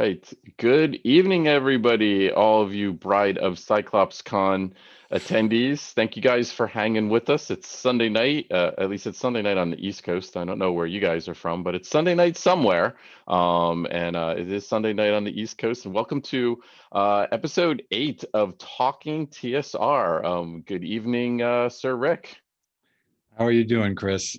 right. Good evening, everybody. All of you Bride of Cyclops Con attendees. Thank you guys for hanging with us. It's Sunday night. At least it's Sunday night on the East Coast. I don't know where you guys are from, but it's Sunday night somewhere. And it is Sunday night on the East Coast. And welcome to episode 8 of Talking TSR. Good evening, Sir Rick. How are you doing, Chris?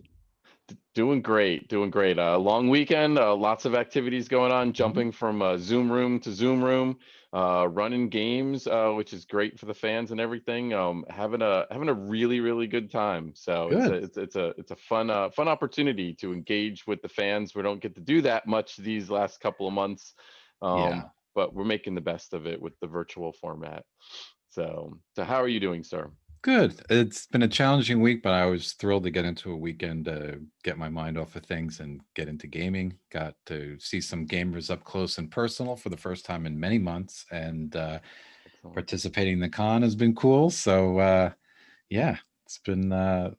Doing great, doing great. Long weekend, lots of activities going on, Mhm. jumping from Zoom room to Zoom room, running games, which is great for the fans and everything. Having a really good time. So it's a Good. it's a fun fun opportunity to engage with the fans. We don't get to do that much these last couple of months, Yeah, but we're making the best of it with the virtual format. So how are you doing, sir? good. It's been a challenging week, but I was thrilled to get into a weekend to get my mind off of things and get into gaming. Got to see some gamers up close and personal for the first time in many months, and Excellent. participating in the con has been cool. So, yeah, it's been a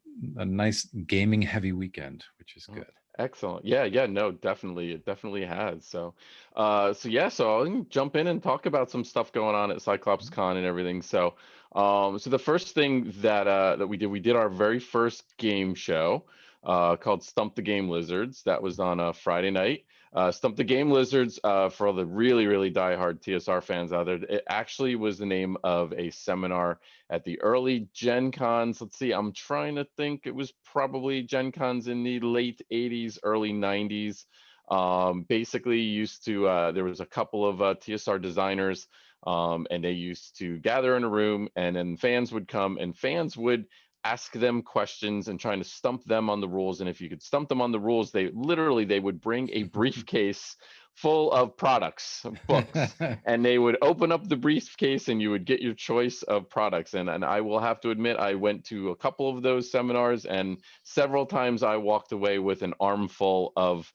nice gaming heavy weekend, which is Oh, good. excellent. Yeah, no, definitely. It definitely has. So I'll jump in and talk about some stuff going on at Cyclops Con and everything. So the first thing that we did our very first game show, called Stump the Game Lizards. That was on a Friday night. Stump the Game Lizards, for all the really diehard TSR fans out there, it actually was the name of a seminar at the early Gen Cons. Let's see, I'm trying to think. It was probably Gen Cons in the late 80s, early 90s. Basically, used to there was a couple of TSR designers, and they used to gather in a room, and then fans would come, and fans would ask them questions and trying to stump them on the rules. And if you could stump them on the rules, they would bring a briefcase full of products, books, and they would open up the briefcase and you would get your choice of products. And I will have to admit, I went to a couple of those seminars, and several times I walked away with an armful of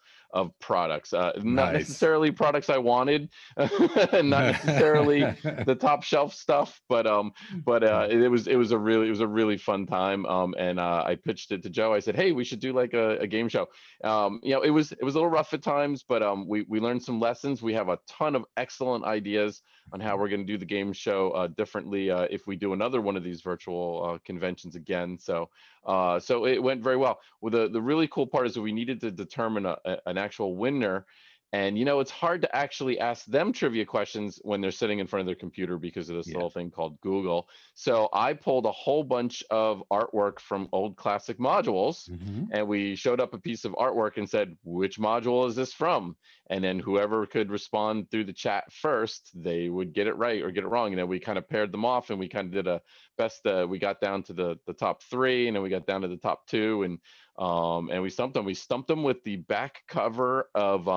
products, not Nice. necessarily products I wanted, and not necessarily the top shelf stuff, but it was a really fun time. And I pitched it to Joe. I said, hey, we should do like a game show. It was a little rough at times, but we learned some lessons. We have a ton of excellent ideas on how we're going to do the game show differently, if we do another one of these virtual conventions again. So it went very well. Well, the really cool part is that we needed to determine an actual winner. And it's hard to actually ask them trivia questions when they're sitting in front of their computer because of this Yeah. little thing called Google. So I pulled a whole bunch of artwork from old classic modules, Hmm. and we showed up a piece of artwork and said, which module is this from? And then whoever could respond through the chat first, they would get it right or get it wrong. And then we kind of paired them off, and we kind of did a best. We got down to the top three, and then we got down to the top two, and we stumped them. We stumped them with the back cover of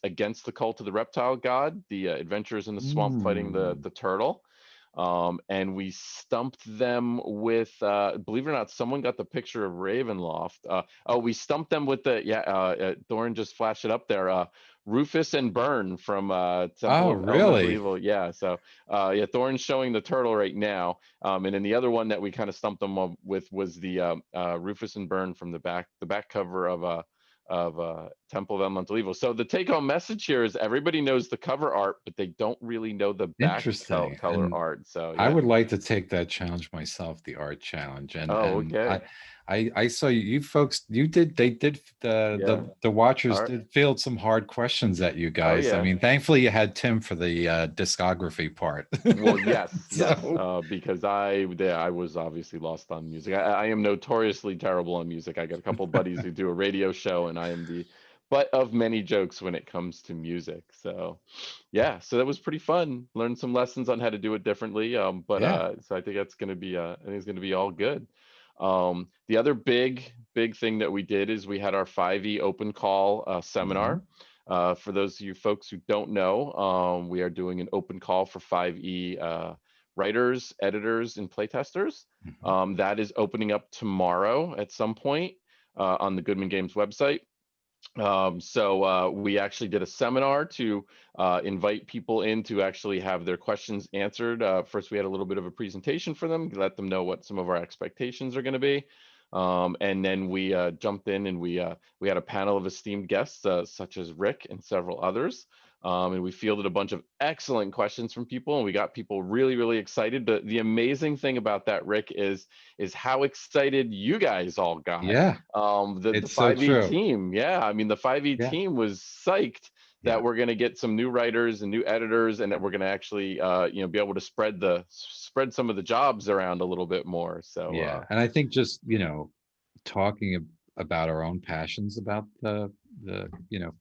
Against the Cult of the Reptile God, the adventures in the swamp fighting the Mm. the turtle. And we stumped them with, believe it or not, someone got the picture of Ravenloft. Oh, we stumped them with Doran just flashed it up there. Rufus and Burn from Temple Oh, of Elemental really? Evil. Yeah, so yeah, Thorn's showing the turtle right now. And then the other one that we kind of stumped them up with was the Rufus and Burn from the back cover of Temple of Elemental Evil. So the take-home message here is everybody knows the cover art, but they don't really know the back Interesting. color And art. So I yeah. would like to take that challenge myself, the art challenge. And Oh, and I okay. I saw you folks, you did they did Yeah. the watchers Art. did field some hard questions at you Oh guys. I yeah. mean, thankfully you had Tim for the discography part. Well, yes, So because I was obviously lost on music. I am notoriously terrible on music. I got a couple buddies who do a radio show, and I am the butt of many jokes when it comes to music. So, yeah, so that was pretty fun. Learned some lessons on how to do it differently. But yeah. so I think that's gonna be I think it's gonna be all good. The other big thing that we did is we had our 5e open call Mhm. seminar. For those of you folks who don't know, we are doing an open call for 5e writers, editors, and playtesters. Mhm. That is opening up tomorrow at some point on the Goodman Games website. So we actually did a seminar to invite people in to actually have their questions answered. First, we had a little bit of a presentation for them, let them know what some of our expectations are going to be. And then we jumped in, and we had a panel of esteemed guests, such as Rick and several others. And we fielded a bunch of excellent questions from people, and we got people really, really excited. But the amazing thing about that, Rick, is how excited you guys all got. Yeah, The it's so 5e true. team, yeah, I mean the 5e Yeah, team was psyched yeah, that we're going to get some new writers and new editors, and that we're going to actually, be able to spread some of the jobs around a little bit more. So, yeah. And I think just, talking about our own passions about the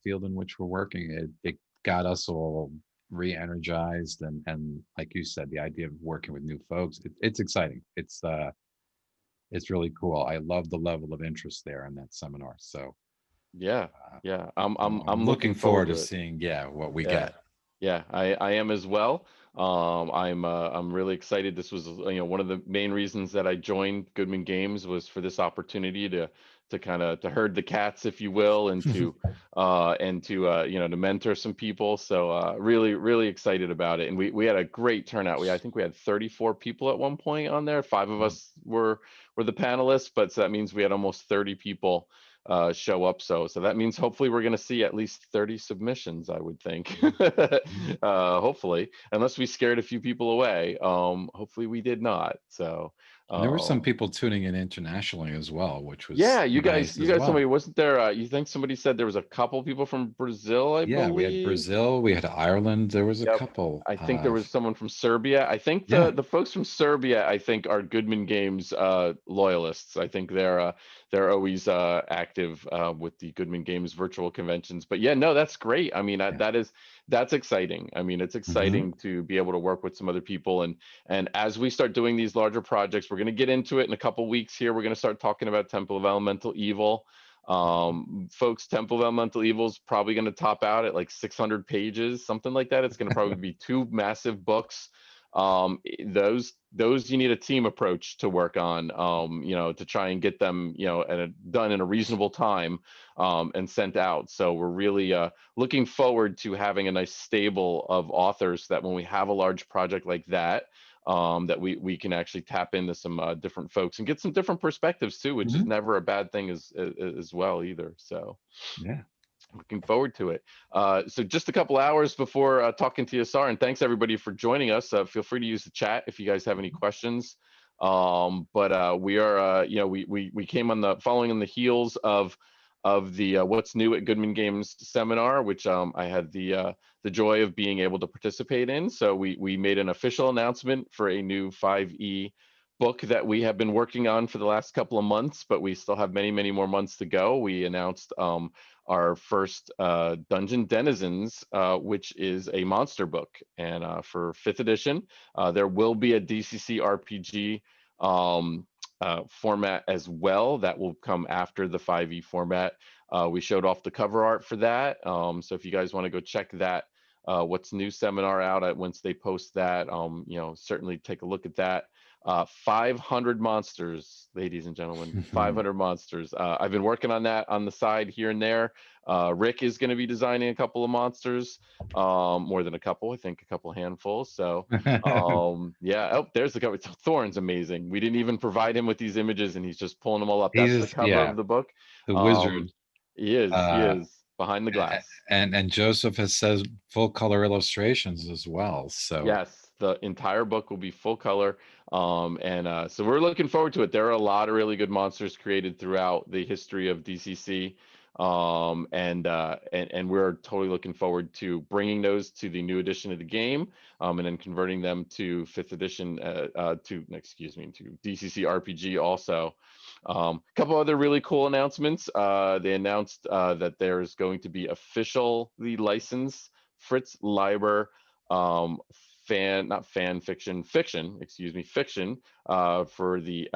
field in which we're working, it got us all re-energized, and like you said, the idea of working with new folks, it's exciting. It's really cool. I love the level of interest there in that seminar. So yeah, uh, yeah, I'm I'm looking looking forward forward to to it. seeing, yeah, what we Yeah. get. Yeah, I am as well. I'm really excited. This was, one of the main reasons that I joined Goodman Games was for this opportunity to kind of to herd the cats, if you will, and to mentor some people. So really, really excited about it. And we had a great turnout. I think we had 34 people at one point on there. Five of us were the panelists, but so that means we had almost 30 people show up. So that means hopefully we're going to see at least 30 submissions, I would think. Mhm, mhm. Hopefully, unless we scared a few people away. Hopefully we did not. So And there were some um, people tuning in internationally as well, which yeah, was nice you as guys told me, well. wasn't there? You think somebody said there was a couple people from Brazil, I Yeah, we had believe. Brazil, we had Ireland, there was a Yep. couple. I think there was someone from Serbia. I think Yeah, the folks from Serbia, I think, are Goodman Games loyalists. I think they're always active with the Goodman Games virtual conventions. But yeah, no, that's great. I mean, yeah. that's exciting. I mean, it's Hmm. exciting to be able to work with some other people, and as we start doing these larger projects, we're going to get into it in a couple weeks here. We're going to start talking about Temple of Elemental Evil. Folks, Temple of Elemental Evil is probably going to top out at like 600 pages, something like that. It's going to probably be two massive books. Those you need a team approach to work on, to try and get them, done in a reasonable time, and sent out. So we're really looking forward to having a nice stable of authors that when we have a large project like that, that we can actually tap into some different folks and get some different perspectives too, which is Hmm. never a bad thing as well either. So Yeah. looking forward to it. So just a couple hours before talking to TSR, and thanks everybody for joining us. Feel free to use the chat if you guys have any questions. But we are, we came on the following on the heels of the What's New at Goodman Games seminar, which I had the joy of being able to participate in. So we made an official announcement for a new 5e book that we have been working on for the last couple of months, but we still have many, many more months to go. We announced our first Dungeon Denizens, which is a monster book. And for 5th edition, there will be a DCC RPG format as well that will come after the 5e format. We showed off the cover art for that. So if you guys want to go check that What's New seminar out at once they post that, certainly take a look at that. 500 monsters, ladies and gentlemen, 500 monsters. I've been working on that on the side here and there. Rick is going to be designing a couple of monsters, more than a couple, I think a couple handfuls. So, yeah. Oh, there's the cover. Thorn's amazing. We didn't even provide him with these images, and he's just pulling them all up. That's the He's, cover yeah, of the book. the Um, wizard. he Uh, is behind the glass. and Joseph has says full color illustrations as well. So Yes, the entire book will be full color. And so we're looking forward to it. There are a lot of really good monsters created throughout the history of DCC. And we're totally looking forward to bringing those to the new edition of the game, and then converting them to 5th edition, to DCC RPG also. A couple other really cool announcements. They announced that there's going to be officially licensed Fritz Leiber um not fan fiction fiction for the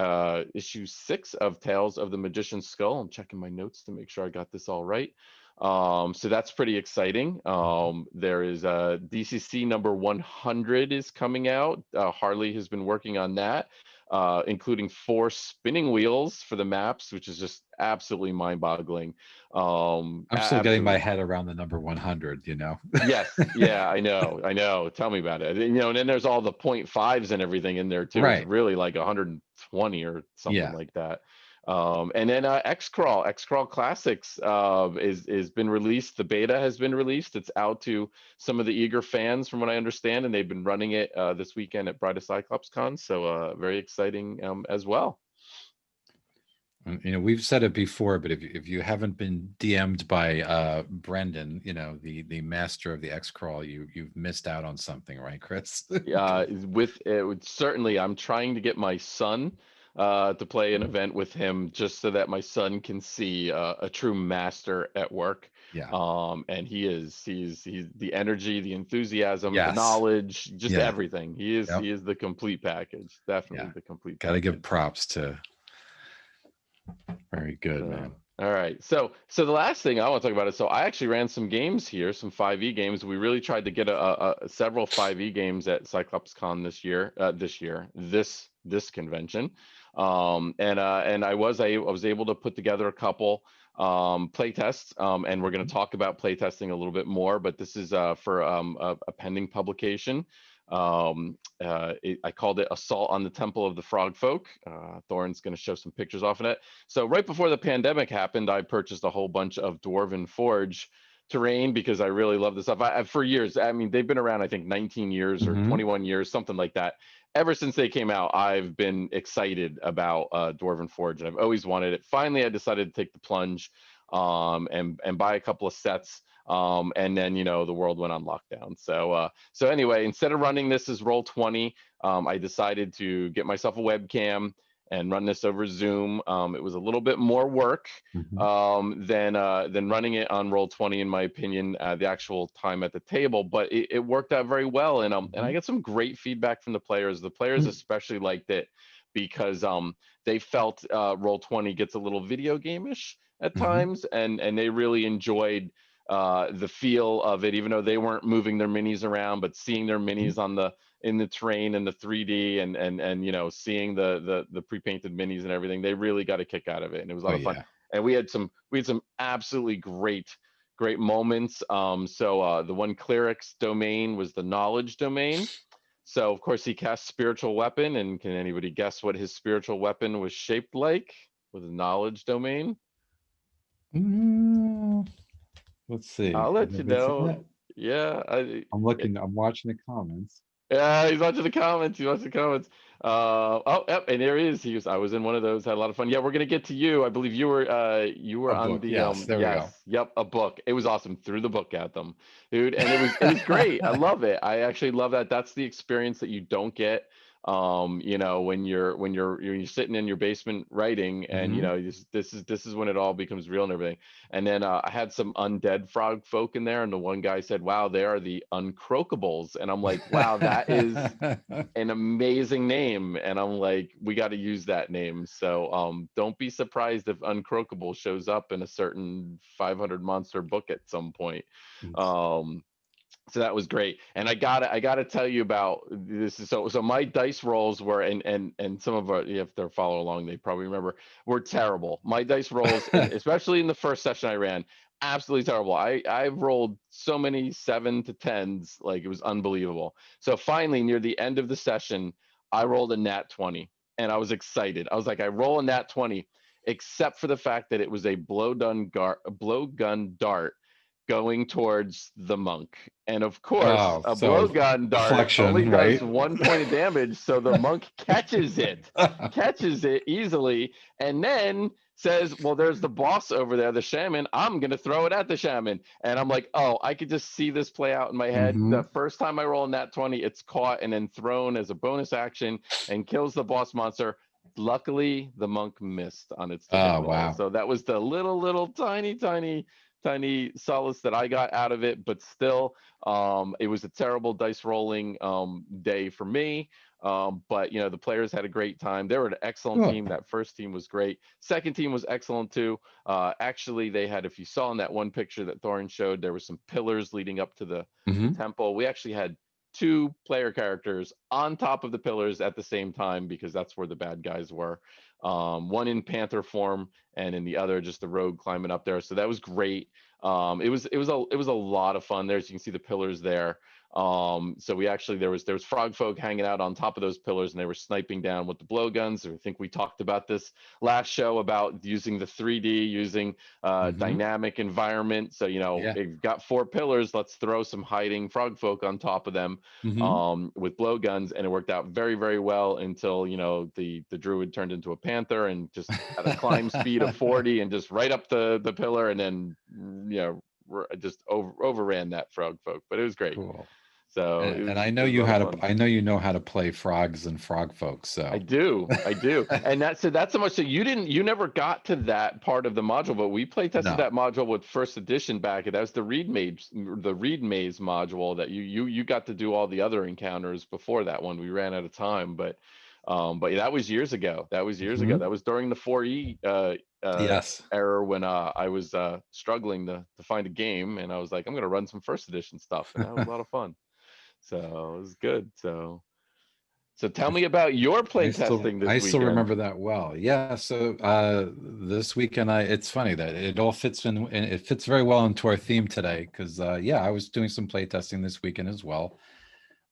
issue 6 of Tales of the Magician's Skull. I'm checking my notes to make sure I got this all right. So that's pretty exciting. There is DCC number 100 is coming out. Harley has been working on that, including 4 spinning wheels for the maps, which is just absolutely mind-boggling. I'm still getting my Absolutely. head around the number 100, Yes, yeah, I know. Tell me about it. And then there's all the .5s and everything in there too. It's Right. really like 120 or something Yeah. like that. And then X Crawl Classics is been released. The beta has been released. It's out to some of the eager fans, from what I understand, and they've been running it this weekend at Brightest Cyclops Con. So very exciting as well. You know, we've said it before, but if you haven't been DM'd by Brendan, you know, the master of the X crawl, you've missed out on something, right, Chris? Certainly, I'm trying to get my son to play an event with him, just so that my son can see a true master at work. Yeah. And he's the energy, the enthusiasm, the Yes. knowledge, just Yeah. everything. Yep. He is the complete package. Definitely Yeah. the complete Got to give package. props to. Very good, So, man. all right. So the last thing I want to talk about is, so I actually ran some games here, some 5e games. We really tried to get several 5e games at Cyclops Con this convention. And I was able to put together a couple playtests, and we're going to talk about playtesting a little bit more, but this is for a pending publication. I called it Assault on the Temple of the Frog Folk. Thorin's going to show some pictures off of it. So right before the pandemic happened, I purchased a whole bunch of Dwarven Forge terrain because I really love this stuff. For years, I mean, they've been around, I think 19 years or 21 years, something like that. Ever since they came out, I've been excited about Dwarven Forge, and I've always wanted it. Finally, I decided to take the plunge and buy a couple of sets. And then, the world went on lockdown. So anyway, instead of running this as Roll20, I decided to get myself a webcam and run this over Zoom. It was a little bit more work than running it on Roll20, in my opinion, the actual time at the table, but it worked out very well. And I got some great feedback from the players. The players especially liked it because they felt Roll20 gets a little video game-ish at times, and they really enjoyed the feel of it, even though they weren't moving their minis around, but seeing their minis in the terrain and the 3D and seeing the pre-painted minis and everything, they really got a kick out of it, and it was a lot of fun. Yeah. And we had some absolutely great moments. So the one cleric's domain was the knowledge domain. So of course he cast spiritual weapon, and can anybody guess what his spiritual weapon was shaped like with a knowledge domain? Let's see. I'll Have let I you been seeing know. that? Yeah, I'm looking. I'm watching the comments. yeah, he's watching the comments. He watching the comments. Oh, yep, and there he is. I was in one of those. Had a lot of fun. Yeah, we're gonna get to you. I believe you were A on book. the Yes. There we go. yes, yep, a book. It was awesome. Threw the book at them, dude, and it was great. I love it. I actually love that. That's the experience that you don't get when you're sitting in your basement writing, and this is when it all becomes real and everything. And then I had some undead frog folk in there, and the one guy said, wow, they are the uncroakables, and I'm like, wow, that is an amazing name. And I'm like, we got to use that name. So don't be surprised if uncroakable shows up in a certain 500 monster book at some point. um so that was great. And I gotta tell you about this. So my dice rolls were, and some of our, if they're follow along, they probably remember, were terrible. My dice rolls, especially in the first session I ran, absolutely terrible. I rolled so many 7 to 10s, like it was unbelievable. So finally, near the end of the session, I rolled a nat 20, and I was excited. I was like, I roll a nat 20, except for the fact that it was a blowgun dart going towards the monk. And of course, Oh, a so blowgun dart only deflection, does right? 1 point of damage. So the monk catches it easily, and then says, well, there's the boss over there, the shaman. I'm going to throw it at the shaman. And I'm like, oh, I could just see this play out in my head. The first time I roll in that 20, it's caught and then thrown as a bonus action and kills the boss monster. Luckily, the monk missed on its to hit Oh, roll. wow. So that was the little tiny solace that I got out of it, but still, it was a terrible dice rolling day for me. But the players had a great time. They were an excellent Cool. team. That first team was great. Second team was excellent too. Actually, they had, if you saw in that one picture that Thorin showed, there were some pillars leading up to the temple. We actually had 2 player characters on top of the pillars at the same time, because that's where the bad guys were. One in panther form, and in the other just the rogue climbing up there. So that was great. It was a lot of fun there. As you can see the pillars there. So we actually there was frog folk hanging out on top of those pillars, and they were sniping down with the blowguns. I think we talked about this last show about using the 3D, using Hmm. dynamic environment. So Yeah. they've got 4 pillars. Let's throw some hiding frog folk on top of them Hmm. with blowguns, and it worked out very, very well until the druid turned into a panther and just at a climb speed of 40 and just right up the pillar, and then just overran that frog folk. But it was great. Cool. So And I it know was a you lot of how to. fun. I know you know how to play frogs and frog folks. I So. do, I do, and that's so much. So you never got to that part of the module, but we play tested No. that module with first edition back. That was the read maze module that you got to do all the other encounters before that one. We ran out of time, but that was years ago. That was years ago. Hmm. That was during the 4E Yes. era when I was struggling to find a game, and I was like, I'm gonna run some first edition stuff, and that was a lot of fun. So it was good. So tell me about your play testing I this still weekend. remember that well. Yeah. So this weekend, it's funny that it all fits in, and it fits very well into our theme today. Because yeah, I was doing some playtesting this weekend as well.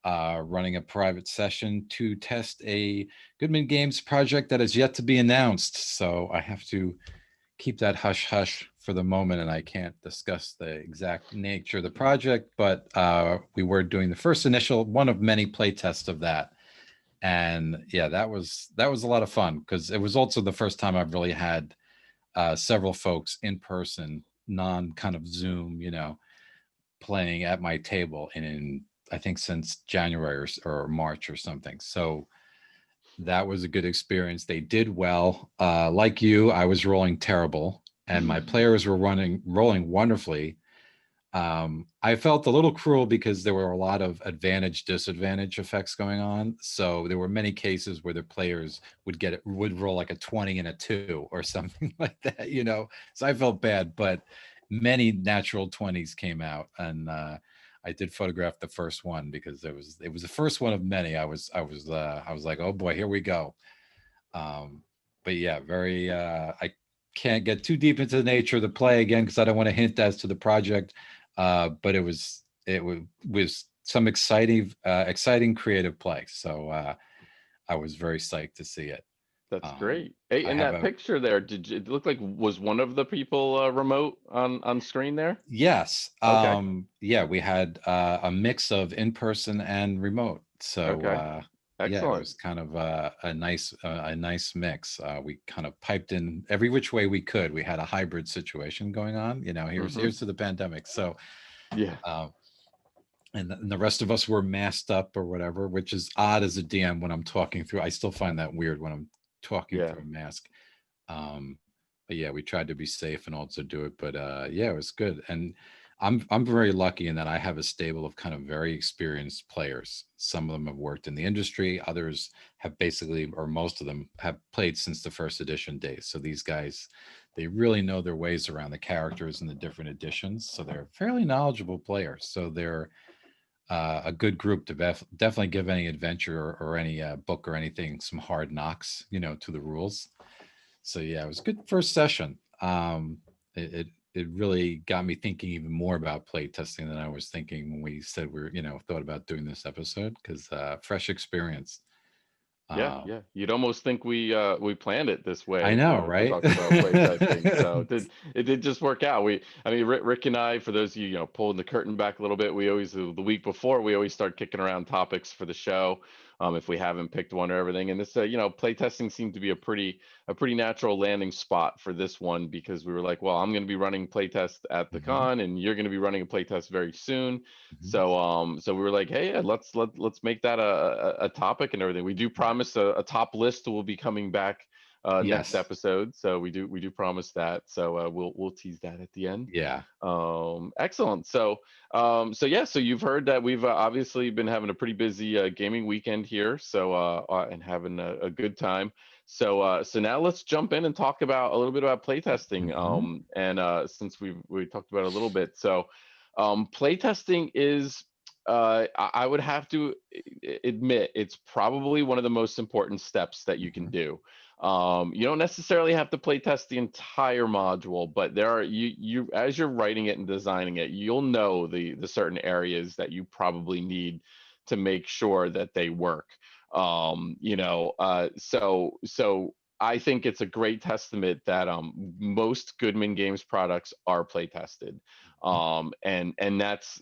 Running a private session to test a Goodman Games project that is yet to be announced. So I have to keep that hush hush for the moment, and I can't discuss the exact nature of the project. But we were doing the first initial one of many play tests of that, and yeah, that was a lot of fun because it was also the first time I've really had several folks in person, non kind of Zoom, playing at my table in I think since January or March or something. So that was a good experience. They did well. Like you, I was rolling terrible, and my players were rolling wonderfully. I felt a little cruel because there were a lot of advantage disadvantage effects going on. So there were many cases where the players would roll like a 20 and a 2 or something like that, So I felt bad, but many natural 20s came out, and I did photograph the first one because it was the first one of many. I was like, oh boy, here we go. Um, but yeah, very I can't get too deep into the nature of the play again because I don't want to hint as to the project. But it was some exciting creative play. So I was very psyched to see it. That's Um, great. Hey, I in have that a picture there, did it look like was one of the people remote on screen there? Yes. Okay. Yeah, we had a mix of in-person and remote. So Okay. yeah, it Excellent. was kind of a nice mix. We kind of piped in every which way we could. We had a hybrid situation going on. Here's Hmm. here's to the pandemic. So Yeah. uh, and the rest of us were masked up or whatever, which is odd as a DM when I'm talking through. I still find that weird when I'm talking Yeah. through a mask. Um, but yeah, we tried to be safe and also do it. But yeah, it was good. And I'm very lucky in that I have a stable of kind of very experienced players. Some of them have worked in the industry, others have basically, or most of them have played since the first edition days. So these guys, they really know their ways around the characters and the different editions. So they're fairly knowledgeable players. So they're a good group to definitely give any adventure or any book or anything some hard knocks, to the rules. So yeah, it was a good first session. It really got me thinking even more about play testing than I was thinking when we said thought about doing this episode because fresh experience. Yeah, Um, yeah. You'd almost think we planned it this I way know, to right? talk about playtesting. So it did just work out. I mean, Rick and I, for those of you, pulling the curtain back a little bit, we always the week before we always start kicking around topics for the show. If we haven't picked one or everything, and this playtesting seemed to be a pretty natural landing spot for this one because we were like, well, I'm going to be running playtest at the Mhm, con, and you're going to be running a playtest very soon. mhm. So we were like, hey, yeah, let's make that a topic and everything. We do promise a top list will be coming back next Yes. episode. So we do promise that. So we'll tease that at the end. Yeah. Excellent. So yeah, so you've heard that we've obviously been having a pretty busy gaming weekend here. So and having a good time. So now let's jump in and talk about a little bit about playtesting. Mhm. And since we talked about it a little bit, so playtesting is, I would have to admit, it's probably one of the most important steps that you can Mhm. do. You don't necessarily have to play test the entire module, but there are you as you're writing it and designing it, you'll know the certain areas that you probably need to make sure that they work. So I think it's a great testament that most Goodman Games products are play tested. And that's,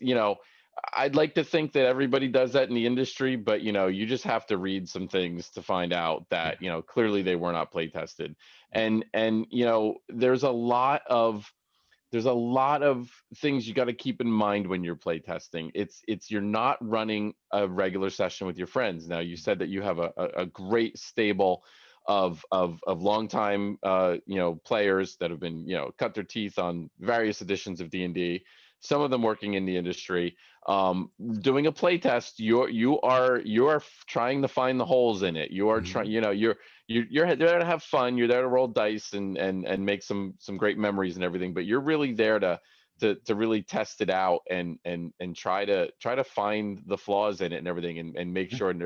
I'd like to think that everybody does that in the industry, but you just have to read some things to find out Yeah. that, clearly they were not play tested. And there's a lot of things you got to keep in mind when you're play testing. It's you're not running a regular session with your friends. Now, you said that you have a great stable of longtime players that have been cut their teeth on various editions of D&D, some of them working in the industry. Doing a play test, you are trying to find the holes in it. You are trying, Mhm. you're there to have fun. You're there to roll dice and make some great memories and everything. But you're really there to really test it out and try to find the flaws in it and everything, and make Yeah. sure. And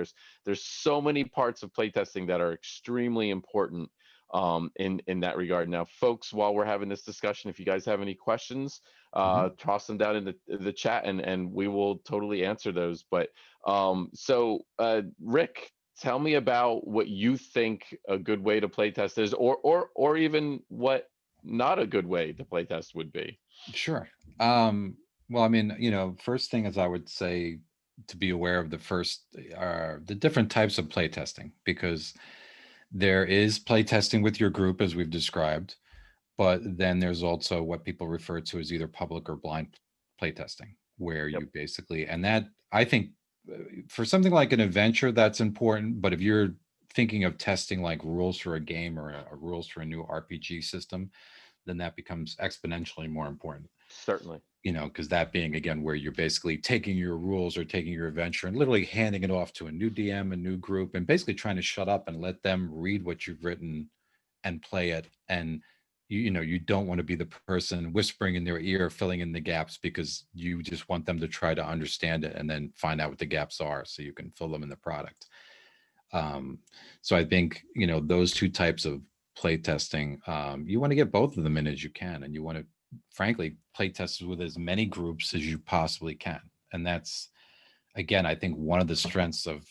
there's so many parts of playtesting that are extremely important in that regard. Now, folks, while we're having this discussion, if you guys have any questions, Mhm. toss them down in the chat, and we will totally answer those. But Rick, tell me about what you think a good way to play test is, or even what not a good way to play test would be. Sure. Um, well, I mean, first thing is I would say to be aware of the different types of playtesting, because there is playtesting with your group as we've described, but then there's also what people refer to as either public or blind playtesting, where Yep. you basically, and that I think for something like an adventure, that's important. But if you're thinking of testing like rules for a game or rules for a new RPG system, then that becomes exponentially more important. Certainly. Because that being again where you're basically taking your rules or taking your adventure and literally handing it off to a new DM, a new group, and basically trying to shut up and let them read what you've written and play it. And you don't want to be the person whispering in their ear, filling in the gaps, because you just want them to try to understand it and then find out what the gaps are so you can fill them in the product. Um, so I think those two types of play testing, you want to get both of them in as you can, and you want to, frankly, play test with as many groups as you possibly can. And that's again, I think one of the strengths of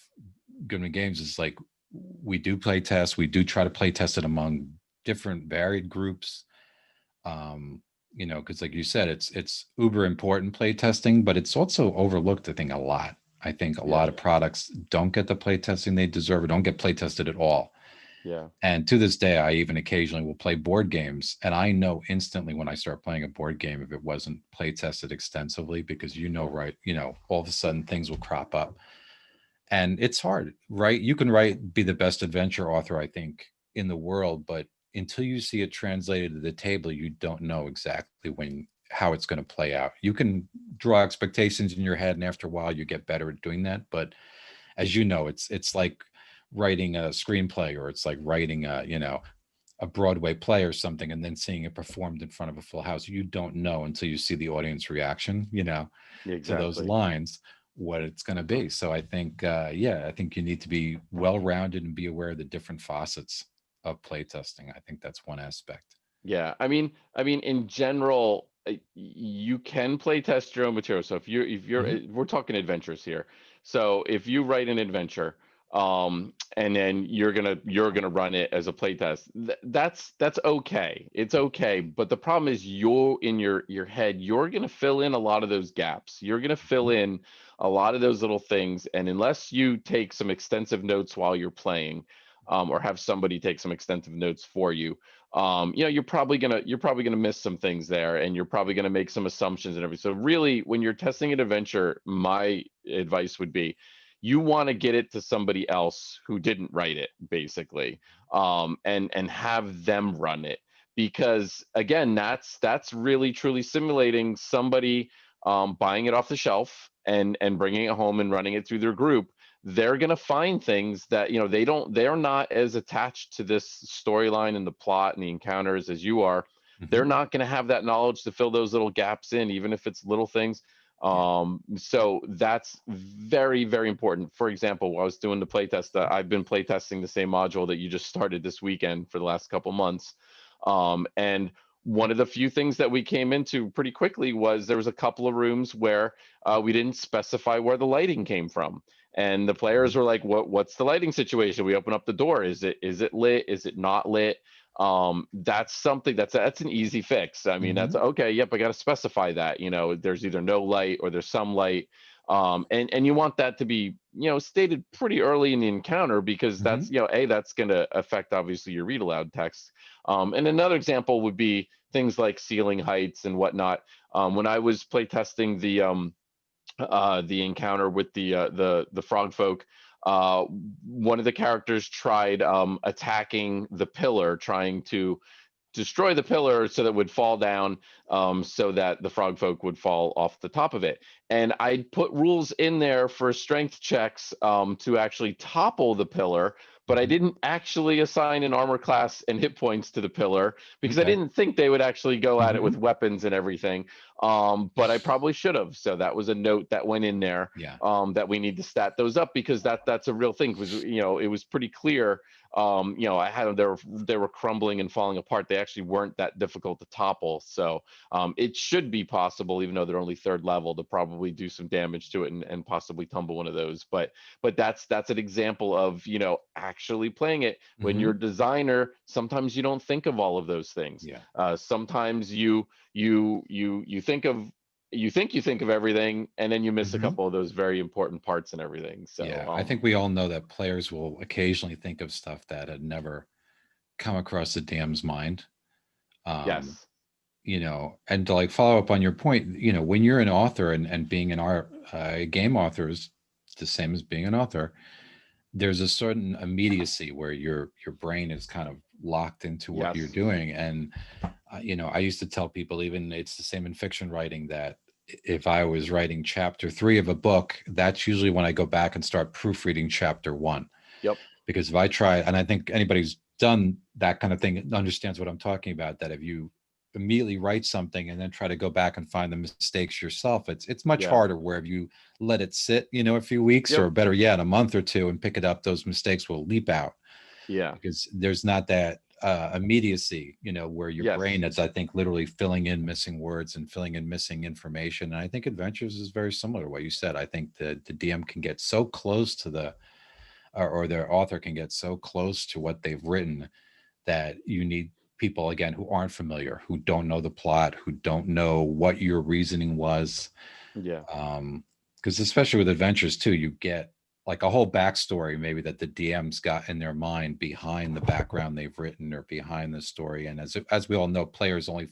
Goodman Games is like we do play test, we do try to play test it among different varied groups. Because like you said, it's uber important play testing, but it's also overlooked, I think, a lot. I think a Yeah. lot of products don't get the play testing they deserve or don't get play tested at all. Yeah. And to this day, I even occasionally will play board games. And I know instantly when I start playing a board game if it wasn't play tested extensively, because Yeah. right, all of a sudden things will crop up. And it's hard, right? You can be the best adventure author, I think, in the world, but until you see it translated to the table, you don't know exactly how it's going to play out. You can draw expectations in your head, and after a while, you get better at doing that. But as you know, it's like writing a screenplay, or it's like writing a Broadway play or something, and then seeing it performed in front of a full house. You don't know until you see the audience reaction, to those Exactly. lines, what it's going to be. So I think, I think you need to be well rounded and be aware of the different facets of playtesting. I think that's one aspect. Yeah, I mean, in general, you can play test your own material. So Mhm. we're talking adventures here. So if you write an adventure, and then you're gonna run it as a play test, that's okay. It's okay. But the problem is, you're in your head, you're gonna fill in a lot of those gaps. You're gonna fill Mhm. in a lot of those little things, and unless you take some extensive notes while you're playing, or have somebody take some extensive notes for you, you're probably gonna miss some things there, and you're probably gonna make some assumptions and everything. So really, when you're testing an adventure, my advice would be, you want to get it to somebody else who didn't write it, basically, and have them run it, because again, that's really truly simulating somebody buying it off the shelf and bringing it home and running it through their group. They're going to find things that they're not as attached to this storyline and the plot and the encounters as you are. They're Mhm. not going to have that knowledge to fill those little gaps in, even if it's little things. Yeah. So that's very, very important. For example, while I was doing the playtest, I've been playtesting the same module that you just started this weekend for the last couple months. And one of the few things that we came into pretty quickly was there was a couple of rooms where we didn't specify where the lighting came from. And the players Mhm. were like, what's the lighting situation? We open up the door. Is it lit? Is it not lit? That's something that's an easy fix. I mean, that's Mhm. okay. Yep, I got to specify that. There's either no light or there's some light. And you want that to be, stated pretty early in the encounter, because that's, Mhm. that's going to affect obviously your read aloud text. And another example would be things like ceiling heights and whatnot. When I was playtesting the encounter with the frog folk, uh one of the characters tried attacking the pillar, trying to destroy the pillar so that it would fall down, so that the frog folk would fall off the top of it. And I put rules in there for strength checks, to actually topple the pillar, but I Mhm. didn't actually assign an armor class and hit points to the pillar because I Okay. didn't think they would actually go at it with Mhm. weapons and everything. But I probably should have. So that was a note that went in there, Yeah. that we need to stat those up, because that's a real thing. Because it was pretty clear. I had them, they were crumbling and falling apart. They actually weren't that difficult to topple. So it should be possible, even though they're only third level, to probably do some damage to it and possibly tumble one of those. But that's an example of, actually playing it. When you're Mhm. a designer, sometimes you don't think of all of those things. Yeah. Sometimes you think of everything, and then you miss a Mhm. couple of those very important parts and everything. So Yeah, I think we all know that players will occasionally think of stuff that had never come across the DM's mind. Um, yes. and to like follow up on your point, when you're an author and being an art game author is the same as being an author. There's a certain immediacy where your brain is kind of locked into what you're Yes. doing, and I used to tell people, even it's the same in fiction writing, that if I was writing chapter 3 of a book, that's usually when I go back and start proofreading chapter 1. Yep. Because if I try, and I think anybody who's done that kind of thing understands what I'm talking about, that if you immediately write something and then try to go back and find the mistakes yourself, it's much Yeah. harder. Where if you let it sit, a few weeks, Yep. or better yet, a month or two, and pick it up, those mistakes will leap out, Yeah. because there's not that immediacy, where your brain Yes. is, I think, literally filling in missing words and filling in missing information. And I think Adventures is very similar to what you said. I think the DM can get so close to or their author can get so close to what they've written, that you need people, again, who aren't familiar, who don't know the plot, who don't know what your reasoning was. Yeah. Because especially with adventures too, you get like a whole backstory maybe that the DM's got in their mind behind the background they've written, or behind the story. And as we all know, players only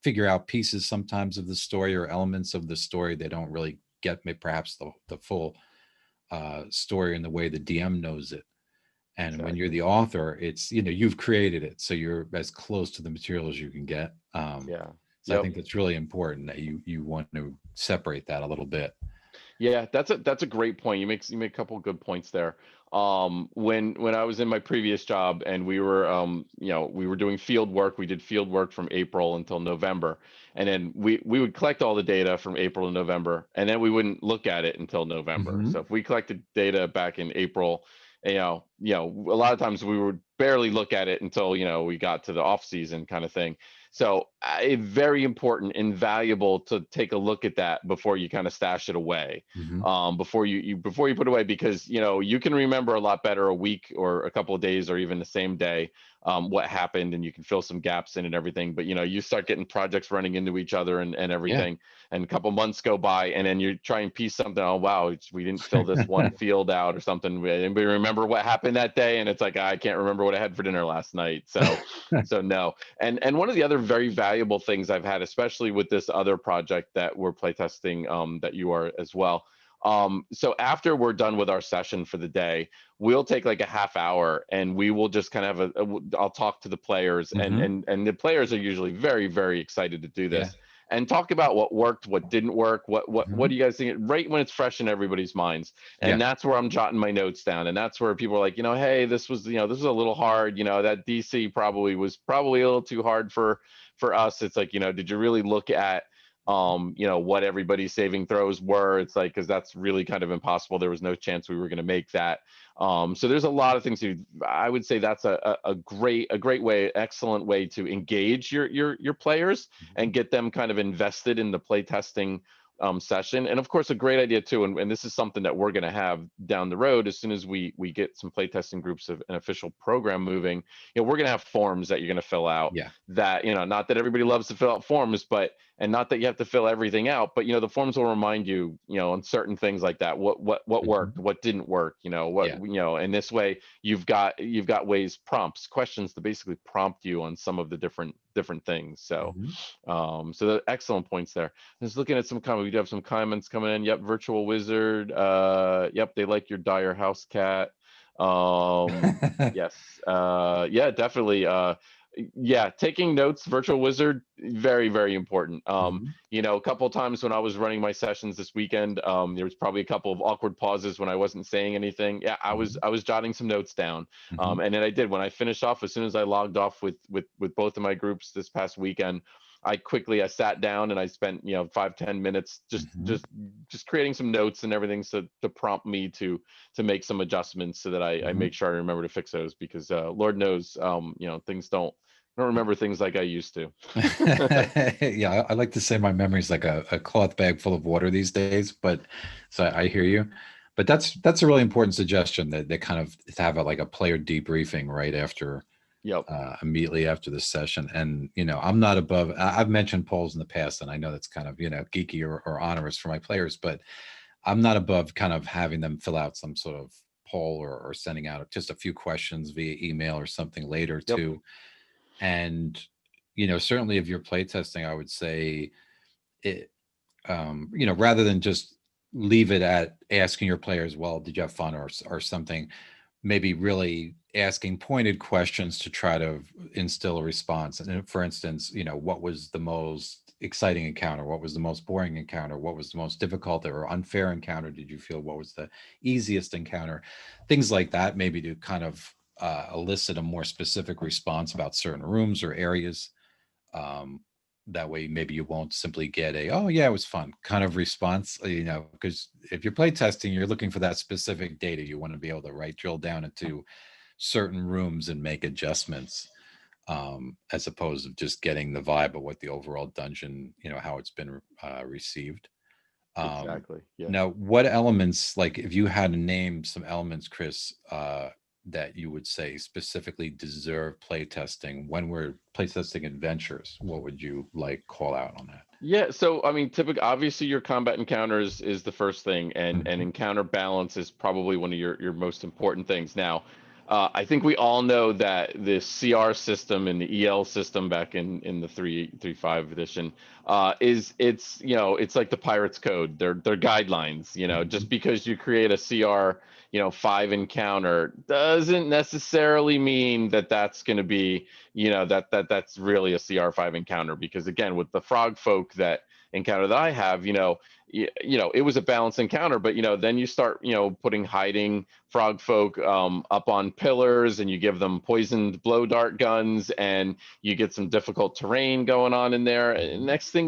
figure out pieces sometimes of the story, or elements of the story. They don't really get perhaps the full story in the way the DM knows it. And when you're Exactly. the author, it's, you've created it, so you're as close to the material as you can get. Yeah. So I Yep. think that's really important, that you want to separate that a little bit. Yeah, that's a great point. You make a couple of good points there. When I was in my previous job, and we were doing field work. We did field work from April until November, and then we would collect all the data from April to November, and then we wouldn't look at it until November. So Hmm. if we collected data back in April, a lot of times we would barely look at it until we got to the off season kind of thing. So very important and valuable to take a look at that before you kind of stash it away, Hmm. before you put it away, because you can remember a lot better a week or a couple of days or even the same day, what happened, and you can fill some gaps in and everything. But you start getting projects running into each other and Yeah. everything, and a couple months go by, and then you try and piece something. Oh wow, we didn't fill this one field out or something. Anybody remember what happened that day? And it's like, I can't remember what I had for dinner last night. So no. And one of the other very valuable things I've had, especially with this other project that we're playtesting, that you are as well. So after we're done with our session for the day, we'll take like a half hour, and we will just kind of have I'll talk to the players, and Hmm. and the players are usually very, very excited to do Yeah. this, and talk about what worked, what didn't work, what Hmm. do you guys think, right when it's fresh in everybody's minds. Yeah. And that's where I'm jotting my notes down, and that's where people are like, hey, this was a little hard, that DC probably was a little too hard for us. It's like, did you really look at what everybody's saving throws were. It's like, because that's really kind of impossible. There was no chance we were going to make that. So there's a lot of things. I would say that's a great way, excellent way to engage your players Mhm. and get them kind of invested in the playtesting session. And of course, a great idea too. And this is something that we're going to have down the road as soon as we get some playtesting groups of an official program moving. We're going to have forms that you're going to fill out. Yeah. That not that everybody loves to fill out forms, but and not that you have to fill everything out, but the forms will remind you, on certain things like that, what worked, Mhm. what didn't work, what Yeah. and this way you've got ways, prompts, questions to basically prompt you on some of the different things. So Mhm. so the excellent points there. Just looking at some comments, we do have some comments coming in. Yep, virtual wizard. Yep, they like your dire house cat. Yes. Yeah, definitely. Yeah, taking notes, virtual wizard, very, very important. Mhm. A couple of times when I was running my sessions this weekend, there was probably a couple of awkward pauses when I wasn't saying anything. Yeah, I was Mhm. I was jotting some notes down. Mhm. And then I did when I finished off, as soon as I logged off with both of my groups this past weekend, I sat down and I spent 5-10 minutes Mhm. just creating some notes and everything, so to prompt me to make some adjustments so that I Mhm. make sure I remember to fix those, because Lord knows, things don't remember things like I used to. Yeah, I like to say my memory is like a cloth bag full of water these days, but so I hear you. But that's a really important suggestion that they kind of to have like a player debriefing right after Yep. immediately after the session. And I'm not above. I've mentioned polls in the past, and I know that's kind of geeky or onerous for my players, but I'm not above kind of having them fill out some sort of poll or sending out just a few questions via email or something later Yep. too. And certainly if you're playtesting, I would say it, rather than just leave it at asking your players, well, did you have fun or something, maybe really asking pointed questions to try to instill a response. And for instance, what was the most exciting encounter? What was the most boring encounter? What was the most difficult or unfair encounter? Did you feel what was the easiest encounter? Things like that, maybe to kind of elicit a more specific response about certain rooms or areas. Um, that way, maybe you won't simply get a "oh yeah, it was fun" kind of response. Because if you're play testing, you're looking for that specific data. You want to be able to drill down into certain rooms and make adjustments, as opposed to just getting the vibe of what the overall dungeon, how it's been received. Um, Exactly. Yeah. Now, what elements, like if you had to name some elements, Chris, that you would say specifically deserve playtesting when we're playtesting adventures, what would you like call out on that? Yeah, so I mean, typically, obviously, your combat encounters is the first thing, and Mhm. encounter balance is probably one of your most important things. Now, I think we all know that the CR system and the EL system back in the 3.5 edition, it's like the Pirates Code. They're guidelines. Just Mhm. because you create a CR 5 encounter doesn't necessarily mean that that's going to be that's really a CR5 encounter, because again, with the frog folk that encounter that I have, it was a balanced encounter, but then you start putting hiding frog folk up on pillars, and you give them poisoned blow dart guns, and you get some difficult terrain going on in there. And Mhm. next thing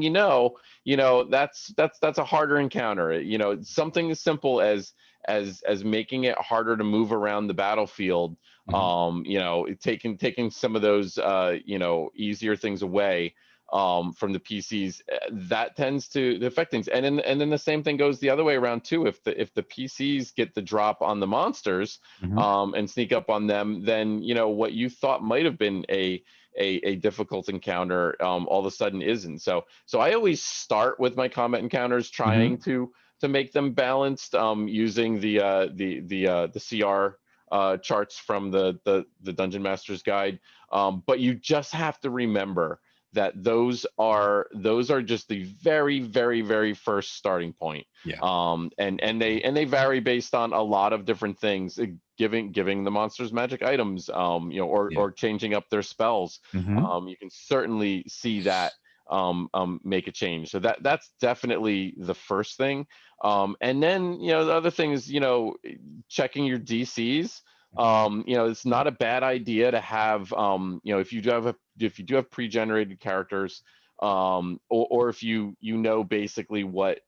that's a harder encounter. Something as simple as making it harder to move around the battlefield, Mhm. taking some of those easier things away from the PCs, that tends to affect things. And then the same thing goes the other way around too. If the PCs get the drop on the monsters, Mhm. and sneak up on them, then what you thought might have been a difficult encounter, all of a sudden isn't. So I always start with my combat encounters trying Mhm. to make them balanced, using the CR charts from the Dungeon Master's Guide. But you just have to remember that those are just the very, very, very first starting point. Yeah. And they vary based on a lot of different things, giving the monsters magic items, Yeah. or changing up their spells. Mhm. You can certainly see that make a change. So that's definitely the first thing. And then the other thing is checking your DCs. Mhm. It's not a bad idea to have, if you do have pre-generated characters, or if you know basically what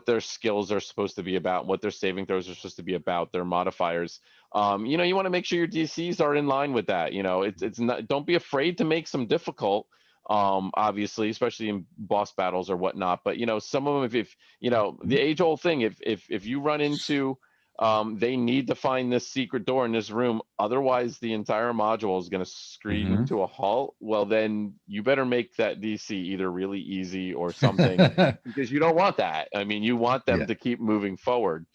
their skills are supposed to be about, what their saving throws are supposed to be about, their modifiers. You want to make sure your DCs are in line with that. It's not, don't be afraid to make some difficult, obviously, especially in boss battles or whatnot. But some of them, if the age old thing, if you run into, they need to find this secret door in this room, otherwise the entire module is going to scream Mhm. to a halt. Well, then you better make that DC either really easy or something, because you don't want that. I mean, you want them Yeah. to keep moving forward.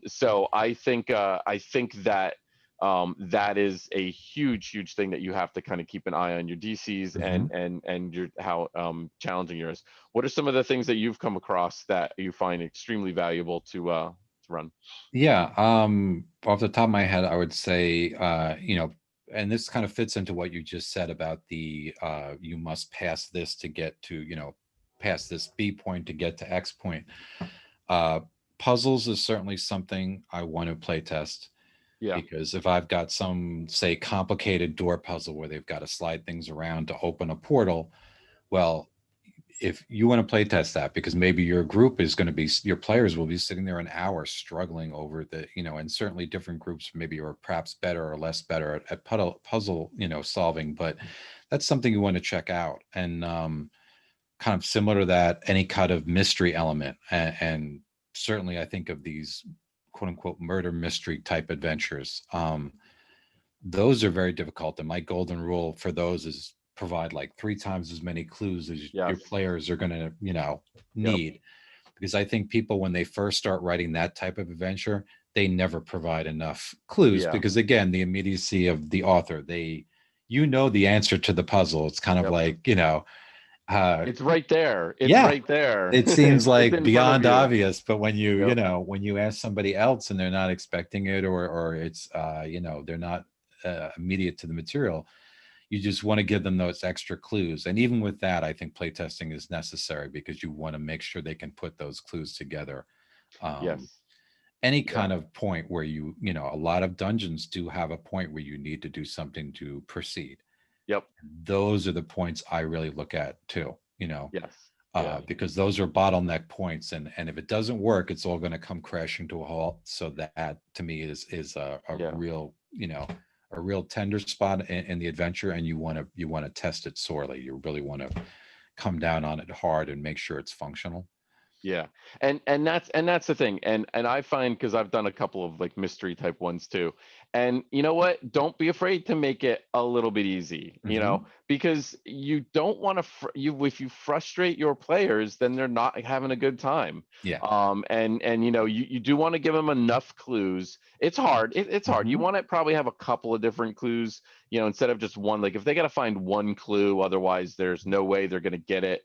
So I think that that is a huge thing that you have to kind of keep an eye on your DCs, and Mhm. your how challenging yours. What are some of the things that you've come across that you find extremely valuable to run? Yeah, off the top of my head, I would say, and this kind of fits into what you just said about the you must pass this to get to, pass this B point to get to X point. Uh, Puzzles is certainly something I want to play test Yeah, because if I've got some, say, complicated door puzzle where they've got to slide things around to open a portal, well, if you want to play test that, because maybe your group is going to be, your players will be sitting there an hour struggling over the, and certainly different groups maybe are perhaps better or less better at puzzle, solving, but that's something you want to check out. And kind of similar to that, any kind of mystery element, and certainly I think of these quote unquote murder mystery type adventures. Those are very difficult, and my golden rule for those is provide like 3 times as many clues as your yes, players are going to yep, need, because I think people, when they first start writing that type of adventure, they never provide enough clues, yeah, because again, the immediacy of the author, they, the answer to the puzzle. It's kind of yep. like, uh It's right there. It's yeah, right there. it seems It's like in front of beyond you. obvious, but when Yep. when you ask somebody else and they're not expecting it, or it's they're not immediate to the material, you just want to give them those extra clues. And even with that, I think playtesting is necessary, because you want to make sure they can put those clues together. Um, Yes. any Yeah. kind of point where a lot of dungeons do have a point where you need to do something to proceed. Yep. Those are the points I really look at too. Yes. Yeah. Because those are bottleneck points, and if it doesn't work, it's all going to come crashing to a halt. So that to me is a Yeah. real, a real tender spot in the adventure, and you want to test it sorely. You really want to come down on it hard and make sure it's functional. Yeah, and that's the thing, and I find, because I've done a couple of like mystery type ones too, and you know what? Don't be afraid to make it a little bit easy, Hmm. because you don't want to if you frustrate your players, then they're not having a good time. Yeah. And you do want to give them enough clues. It's hard. It's hard. You Hmm. want to probably have a couple of different clues, instead of just one. Like if they got to find one clue, otherwise there's no way they're going to get it.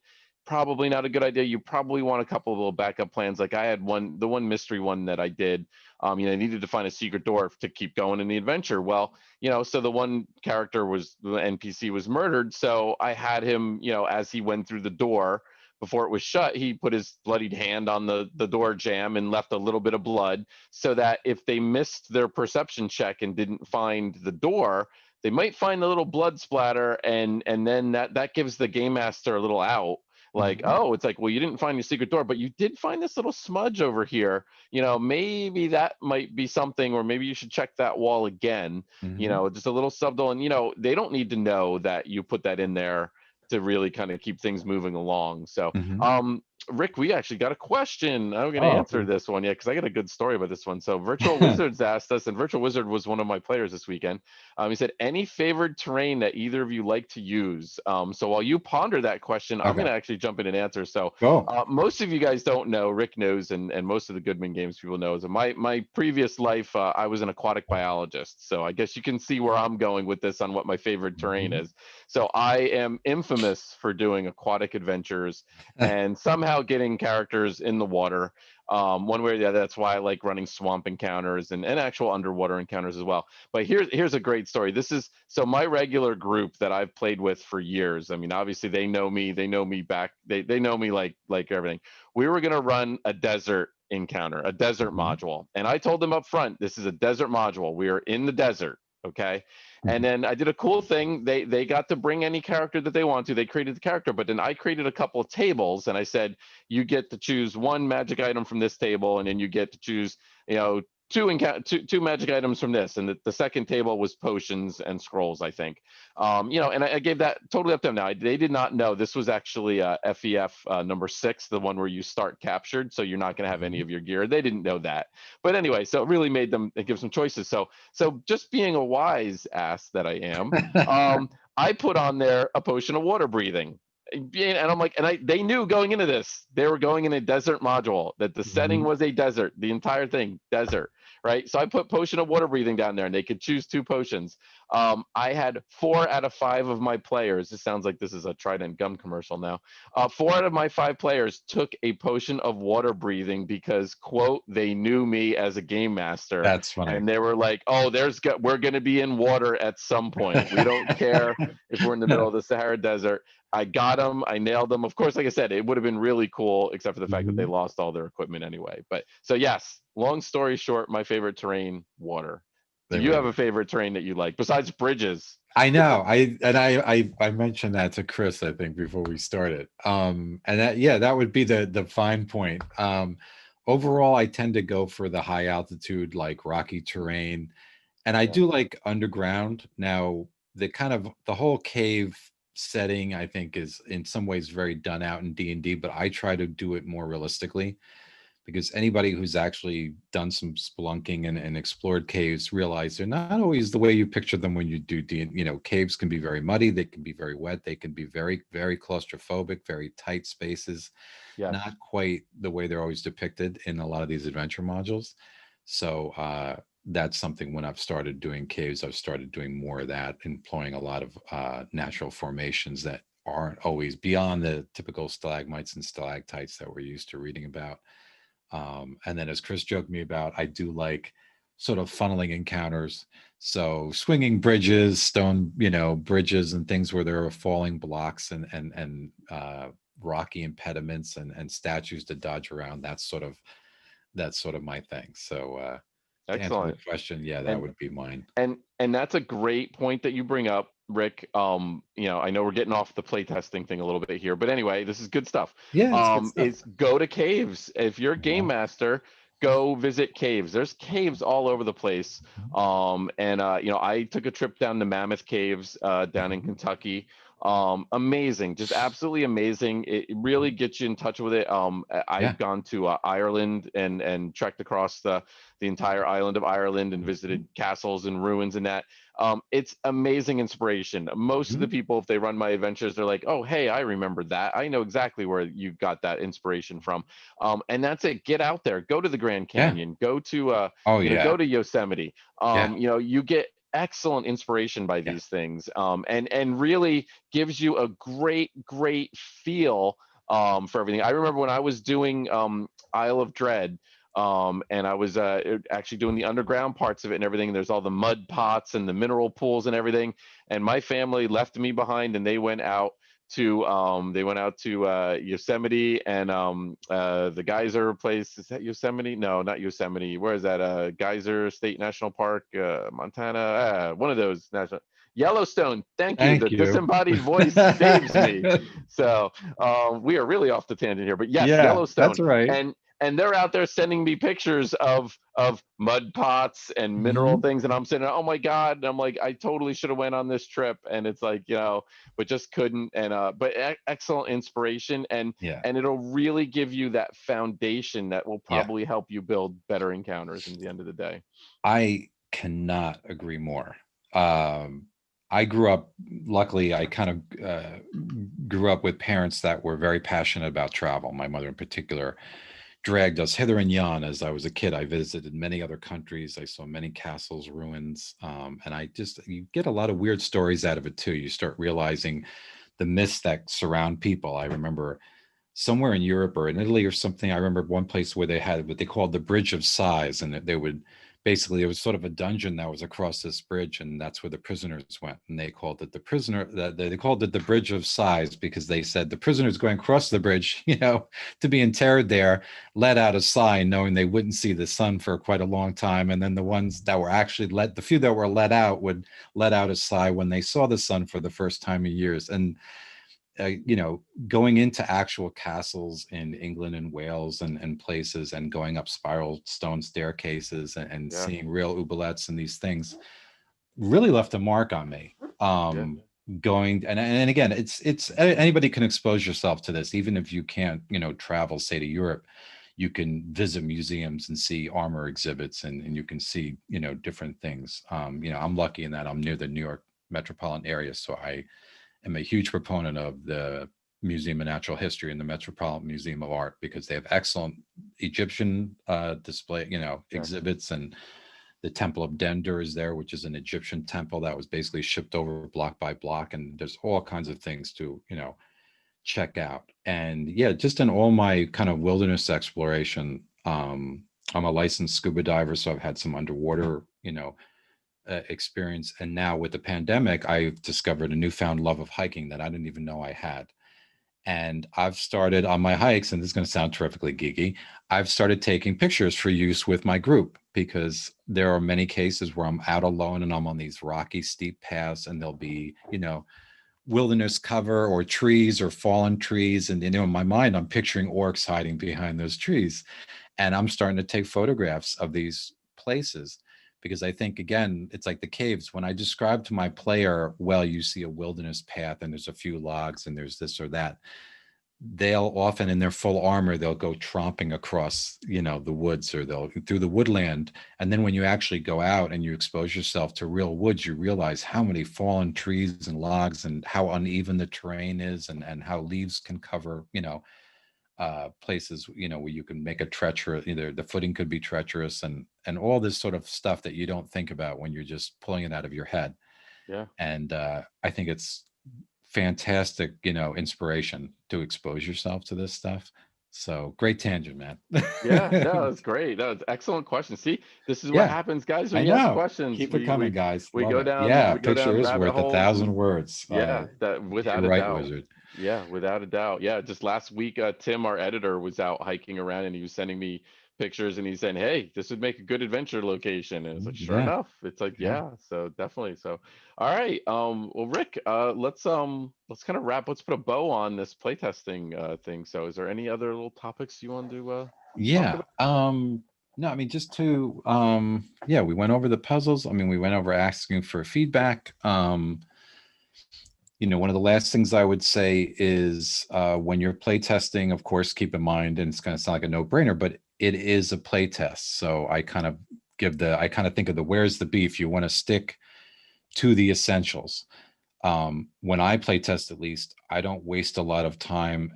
Probably not a good idea. You probably want a couple of little backup plans. Like I had the one mystery one that I did. I needed to find a secret door to keep going in the adventure. Well, so the one character was the NPC was murdered. So I had him, as he went through the door before it was shut, he put his bloodied hand on the door jamb and left a little bit of blood, so that if they missed their perception check and didn't find the door, they might find the little blood splatter, and then that gives the game master a little out, like, Hmm. oh, it's like, well, you didn't find your secret door, but you did find this little smudge over here. Maybe that might be something, or maybe you should check that wall again. Hmm. Just a little subtle, and they don't need to know that you put that in there to really kind of keep things moving along. So, Hmm. Rick, we actually got a question. I'm going to Oh, answer okay. this one, yeah, because I got a good story about this one. So, Virtual Wizards asked us, and Virtual Wizard was one of my players this weekend. He said, any favored terrain that either of you like to use? So while you ponder that question, I'm going Okay. to actually jump in and answer. So Go. most of you guys don't know, Rick knows, and most of the Goodman Games people knows. My previous life, I was an aquatic biologist. So I guess you can see where I'm going with this on what my favorite terrain Hmm. is. So I am infamous for doing aquatic adventures and somehow getting characters in the water. One way or the other. That's why I like running swamp encounters and actual underwater encounters as well. But here's a great story. This is so my regular group that I've played with for years. I mean, obviously they know me. They know me back. They know me like everything. We were gonna run a desert encounter, a desert Hmm. module, and I told them up front, this is a desert module. We are in the desert. Okay. And Mhm. then I did a cool thing. They got to bring any character that they want to. They created the character, but then I created a couple of tables, and I said you get to choose one magic item from this table, and then you get to choose, you know, two magic items from this, and the second table was potions and scrolls, I think. You know, and I gave that totally up to them. Now they did not know this was actually FEF number 6, the one where you start captured, so you're not going to have any Mhm. of your gear. They didn't know that, but anyway, so it really made them, it gives them choices. So just being a wise ass that I am, um, I put on there a potion of water breathing. And I'm like, and they knew going into this, they were going in a desert module, that the setting Mhm. was a desert, the entire thing, desert, right? So I put potion of water breathing down there and they could choose 2 potions. I had 4 out of 5 of my players. This sounds like this is a Trident gum commercial now. 4 out of my 5 players took a potion of water breathing because, quote, they knew me as a game master, That's funny. and they were like, "Oh, we're going to be in water at some point. We don't care if we're in the middle of the Sahara Desert." I got them. I nailed them. Of course, like I said, it would have been really cool, except for the fact that they Mhm. lost all their equipment anyway. But so yes, long story short, my favorite terrain, water. Do There you we have go. a favorite terrain that you like besides bridges? I know. I mentioned that to Chris, I think, before we started. And that, yeah, that would be the fine point. Overall, I tend to go for the high altitude, like rocky terrain, and I Yeah. do like underground. Now, the whole cave setting, I think, is in some ways very done out in D&D, but I try to do it more realistically, because anybody who's actually done some spelunking and explored caves realize they're not always the way you picture them when you do you know, caves can be very muddy, they can be very wet, they can be very, very claustrophobic, very tight spaces, Yes. not quite the way they're always depicted in a lot of these adventure modules. So that's something, when I've started doing caves, I've started doing more of that, employing a lot of natural formations that aren't always beyond the typical stalagmites and stalactites that we're used to reading about. And then, as Chris joked me about, I do like sort of funneling encounters. So swinging bridges, stone, you know, bridges and things where there are falling blocks and rocky impediments and statues to dodge around. That's sort of my thing. So to answer the Excellent. question, yeah, that And would be mine. and that's a great point that you bring up, Rick. You know, I know we're getting off the playtesting thing a little bit here, but anyway, this is good stuff. Yeah, it's good stuff. Is go to caves. If you're a game Uh-huh. master, go visit caves. There's caves all over the place. Mhm. And you know, I took a trip down to Mammoth Caves down in Mhm. Kentucky. Amazing, just absolutely amazing. It really gets you in touch with it. Yeah. I've gone to Ireland and trekked across the entire island of Ireland and Mhm. visited castles and ruins and that. It's amazing inspiration. Most of the Mhm. people, if they run my adventures, they're like, "Oh, hey, I remember that. I know exactly where you got that inspiration from." And that's it. Get out there. Go to the Grand Yeah. Canyon. Go to Oh you know, yeah. go to Yosemite. Yeah. You know, you get excellent inspiration by Yeah. these things, and really gives you a great feel for everything. I remember when I was doing Isle of Dread, and I was actually doing the underground parts of it and everything. There's all the mud pots and the mineral pools and everything. And my family left me behind, and they went out to Yosemite and the geyser place. Is that Yosemite? No, not Yosemite. Where is that? Geyser State National Park, Montana. One of those national. Yellowstone. Thank you. The Thank you. disembodied voice saves me. So we are really off the tangent here, but yes, Yeah, Yellowstone. that's all right. And they're out there sending me pictures of mud pots and mineral Mhm. things, and I'm saying, oh my god, and I'm like, I totally should have went on this trip, and it's like, you know, but just couldn't. And but excellent inspiration, Yeah. and it'll really give you that foundation that will Yeah. probably help you build better encounters in the end of the day. I cannot agree more. Um, I grew up, luckily, I kind of grew up with parents that were very passionate about travel. My mother, in particular, dragged us hither and yon. As I was a kid, I visited many other countries. I saw many castles, ruins, and you get a lot of weird stories out of it too. You start realizing the myths that surround people. I remember somewhere in Europe or in Italy or something. I remember one place where they had what they called the Bridge of Sighs, and they would basically it was sort of a dungeon that was across this bridge, and that's where the prisoners went, and they called it the prisoner that they called it the Bridge of Sighs, because they said the prisoners going across the bridge, to be interred there, let out a sigh, knowing they wouldn't see the sun for quite a long time. And then the ones that were actually the few that were let out would let out a sigh when they saw the sun for the first time in years. And going into actual castles in England and Wales and places, and going up spiral stone staircases, and Yeah, seeing real oubliettes and these things really left a mark on me. yeah, Going and again, it's anybody can expose yourself to this, even if you can't, travel, say, to Europe. You can visit museums and see armor exhibits, and you can see, different things. I'm lucky in that I'm near the New York metropolitan area, so I am a huge proponent of the Museum of Natural History and the Metropolitan Museum of Art, because they have excellent Egyptian display, yeah, exhibits. And the Temple of Dendur is there, which is an Egyptian temple that was basically shipped over block by block. And there's all kinds of things to, check out. And yeah, just in all my kind of wilderness exploration, I'm a licensed scuba diver, so I've had some underwater, experience. And now with the pandemic, I've discovered a newfound love of hiking that I didn't even know I had. And I've started on my hikes, and this is going to sound terrifically geeky. I've started taking pictures for use with my group, because there are many cases where I'm out alone and I'm on these rocky, steep paths, and there'll be, wilderness cover or trees or fallen trees. And, in my mind, I'm picturing orcs hiding behind those trees. And I'm starting to take photographs of these places, because I think, again, it's like the caves. When I describe to my player, well, you see a wilderness path and there's a few logs and there's this or that, they'll often, in their full armor, they'll go tromping across, the woods, or they'll through the woodland. And then when you actually go out and you expose yourself to real woods, you realize how many fallen trees and logs, and how uneven the terrain is, and how leaves can cover, places, where you can make a treacherous, either the footing could be treacherous, and all this sort of stuff that you don't think about when you're just pulling it out of your head. yeah. And I think it's fantastic, inspiration to expose yourself to this stuff. So great tangent, man. Yeah, no, that's great. That was excellent question. See, this is what Yeah, happens, guys, when I you ask know. questions. Keep it coming, guys. We Love go it. down Yeah, picture is rabbit worth a holes, thousand and words. yeah, that You're without a right, doubt. Wizard. Yeah, without a doubt. Yeah, just last week, Tim, our editor, was out hiking around, and he was sending me pictures, and he's saying, "Hey, this would make a good adventure location." And it's like, sure Yeah, enough, it's like, yeah. yeah, so definitely. So, all right. Well, Rick, let's kind of let's put a bow on this playtesting thing. So, is there any other little topics you want to talk Yeah. about? No, I mean, just to yeah, we went over the puzzles. I mean, we went over asking for feedback. One of the last things I would say is, when you're play testing, of course, keep in mind, and it's going to sound like a no-brainer, but it is a play test. So I kind of think of the where's the beef. You want to stick to the essentials. When I play test, at least, I don't waste a lot of time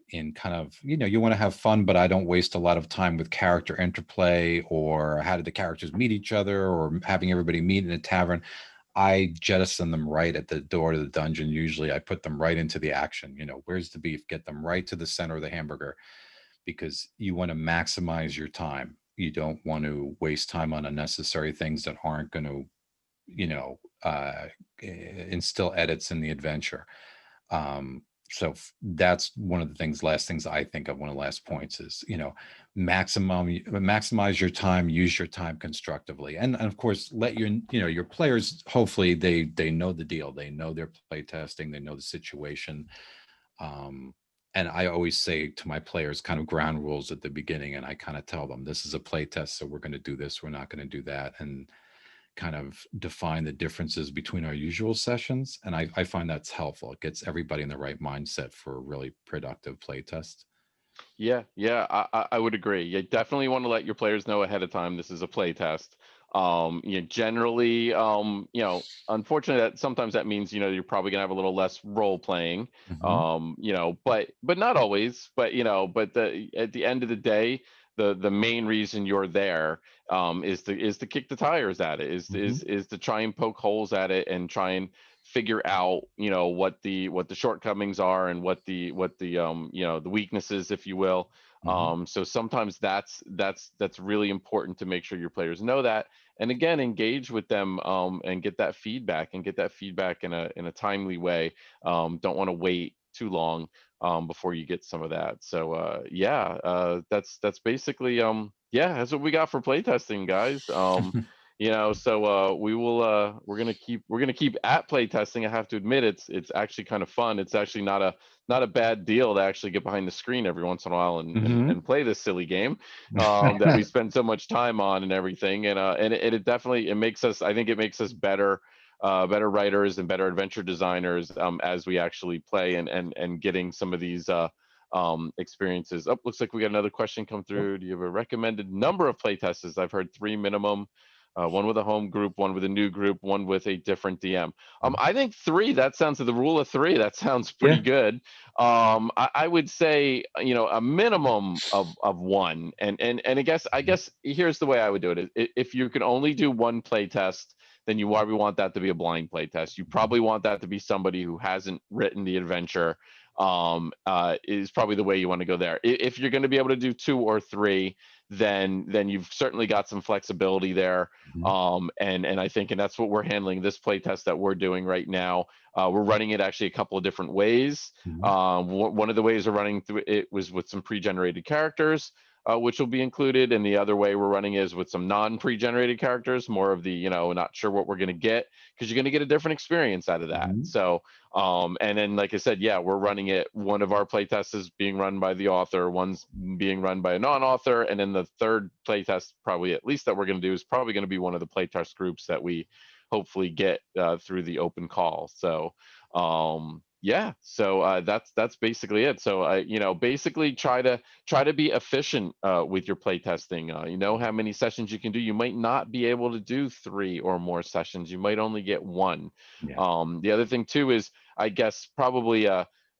in kind of, you want to have fun, but I don't waste a lot of time with character interplay, or how did the characters meet each other, or having everybody meet in a tavern. I jettison them right at the door to the dungeon. Usually I put them right into the action. Where's the beef? Get them right to the center of the hamburger, because you want to maximize your time. You don't want to waste time on unnecessary things that aren't going to, instill edits in the adventure. So that's one of the things, last things I think of, one of the last points is, maximize your time, use your time constructively. And of course, let your players, hopefully they know the deal. They know their play testing, they know the situation. And I always say to my players kind of ground rules at the beginning, and I kind of tell them, this is a play test, so we're going to do this, we're not going to do that. And kind of define the differences between our usual sessions. And I find that's helpful. It gets everybody in the right mindset for a really productive play test. Yeah, yeah, I would agree. You definitely want to let your players know ahead of time this is a play test. Generally, unfortunately, that sometimes that means you're probably gonna have a little less role playing. Hmm. But not always. But at the end of the day, the main reason you're there is to kick the tires at it, Hmm. is to try and poke holes at it and try and figure out, what the shortcomings are and what the the weaknesses, if you will. Mhm. So sometimes that's really important to make sure your players know that, and again, engage with them, and get that feedback, in a timely way. Don't want to wait too long, before you get some of that. So yeah, that's basically, yeah, that's what we got for playtesting, guys. So we're gonna keep at playtesting. I have to admit, it's actually kind of fun. It's actually not a bad deal to actually get behind the screen every once in a while and Mhm. and play this silly game, that we spend so much time on and everything. And it definitely, it makes us, I think it makes us better, better writers and better adventure designers, as we actually play and getting some of these experiences. Oh, looks like we got another question come Oh, through. Do you have a recommended number of playtesters? I've heard 3 minimum. One with a home group, one with a new group, one with a different DM. mhm. I think 3. That sounds, to the rule of 3. That sounds pretty Yeah. good. I would say, a minimum of 1. And I guess here's the way I would do it. If you can only do 1 playtest, then you probably want that to be a blind playtest. You probably want that to be somebody who hasn't written the adventure. Is probably the way you want to go there. If you're going to be able to do 2 or 3, then you've certainly got some flexibility there. Mhm. And I think, and that's what we're handling this playtest that we're doing right now. We're running it actually a couple of different ways. Mhm. One of the ways we're running through it was with some pre-generated characters, which will be included, and the other way we're running is with some non-pre-generated characters, more of the, not sure what we're going to get, because you're going to get a different experience out of that. Mhm. So and then, like I said, yeah, we're running it. One of our playtests is being run by the author, one's being run by a non-author, and then the third playtest, probably at least that we're going to do, is probably going to be one of the playtest groups that we hopefully get through the open call. So yeah, so that's basically it. So basically try to be efficient with your playtesting. You know how many sessions you can do. You might not be able to do 3 or more sessions. You might only get 1. Yeah. The other thing too is, I guess, probably